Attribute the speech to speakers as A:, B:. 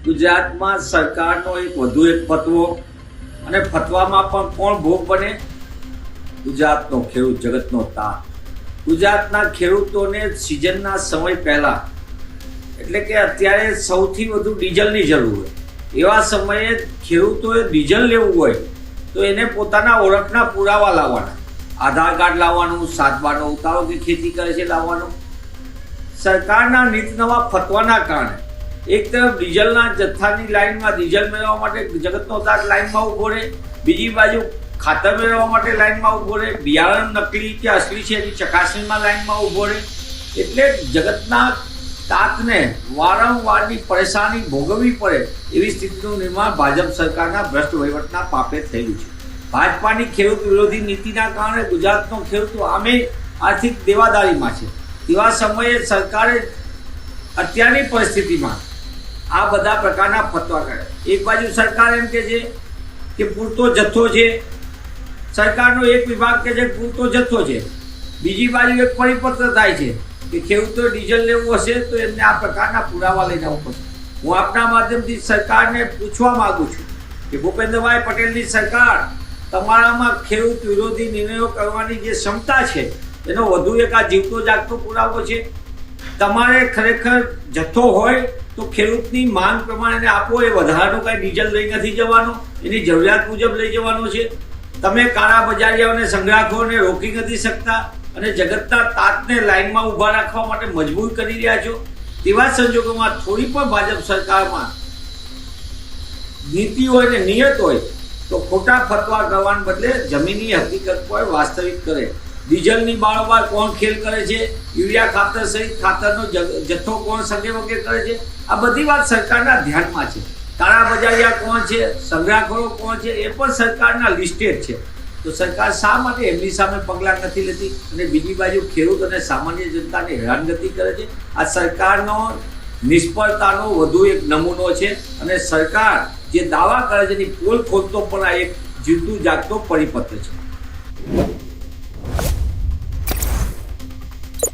A: ગુજરાતમાં સરકારનો એક વધુ એક ફતવો અને ફતવામાં પણ કોણ ભોગ બને? ગુજરાતનો ખેડૂત જગતનો તાત. ગુજરાતના ખેડૂતોને સિઝનના સમય પહેલા એટલે કે અત્યારે સૌથી વધુ ડીઝલની જરૂર હોય એવા સમયે ખેડૂતોએ ડીઝલ લેવું હોય તો એને પોતાના ઓળખના પુરાવા લાવવાના, આધાર કાર્ડ લાવવાનું, સાતબારનો ઉતારો કે ખેતી કરે છે લાવવાનો. સરકારના નીત નવા ફતવાના કારણે એક તરફ ડીઝલના જથ્થાની લાઈનમાં ડીઝલ મેળવવા માટે જગતનો તાત લાઈનમાં ઊભો રહે, બીજી બાજુ ખાતર મેળવવા માટે લાઈનમાં ઊભો રહે, બિયારણ નકલી કે અસલી છે એની ચકાસણીમાં લાઈનમાં ઊભો રહે. એટલે જગતના તાતને વારંવારની પરેશાની ભોગવવી પડે એવી સ્થિતિનું નિર્માણ ભાજપ સરકારના ભ્રષ્ટ વહીવટના પાપે થયું છે. ભાજપાની ખેડૂત વિરોધી નીતિના કારણે ગુજરાતનો ખેડૂતો આમે આર્થિક દેવાદારીમાં છે. તેવા સમયે સરકારે અત્યારની પરિસ્થિતિમાં આ બધા પ્રકારના ફતવા કાઢ્યા. એક બાજુ સરકાર એમ કે છે કે પૂરતો જથ્થો છે, સરકારનો એક વિભાગ કે છે પૂરતો જથ્થો છે, બીજી બાજુ એક પરિપત્ર થાય છે કે ખેડૂતો ડીઝલ લેવું હશે તો એમને આ પ્રકારના પુરાવા લઈને આવવું પડશે. હું આપના માધ્યમથી સરકારને પૂછવા માંગુ છું કે ભૂપેન્દ્રભાઈ પટેલની સરકાર તમારામાં ખેડૂત વિરોધી નિર્ણયો કરવાની જે ક્ષમતા છે એનો વધુ એક આ જીવતો જાગતો પુરાવો છે. તમારે ખરેખર જથ્થો હોય તો ખેડૂતની માંગ પ્રમાણે આપો. એ વધારાનું કાંઈ ડીઝલ લઈ નથી જવાનું, એની જરૂરિયાત મુજબ લઈ જવાનું છે. તમે કાળા બજારીઓને, સંગ્રાહકોને રોકી નથી શકતા અને જગતના તાતને લાઈનમાં ઊભા રાખવા માટે મજબૂર કરી રહ્યા છો. તેવા સંજોગોમાં થોડી પણ ભાજપ સરકારમાં નીતિ હોય ને નિયત હોય તો ખોટા ફતવા કરવાને બદલે જમીની હકીકત પર વાસ્તવિક કરે. ડીઝલની બારોબાર કોણ ખેલ કરે છે, યુરિયા ખાતર સહિત ખાતરનો જથ્થો કોણ સગે વગે કરે છે, આ બધી વાત સરકારના ધ્યાનમાં છે. કાળા બજારિયા કોણ છે, સંગ્રાહકો કોણ છે, એ પણ સરકારના લિસ્ટેડ છે. તો સરકાર શા માટે એમની સામે પગલાં નથી લેતી અને બીજી બાજુ ખેડૂત અને સામાન્ય જનતાને હેરાનગતિ કરે છે? આ સરકારનો નિષ્ફળતાનો વધુ એક નમૂનો છે અને સરકાર જે દાવા કરે છે એની પોલ ખોલતો પણ આ એક જીવતું જાગતો પરિપત્ર છે.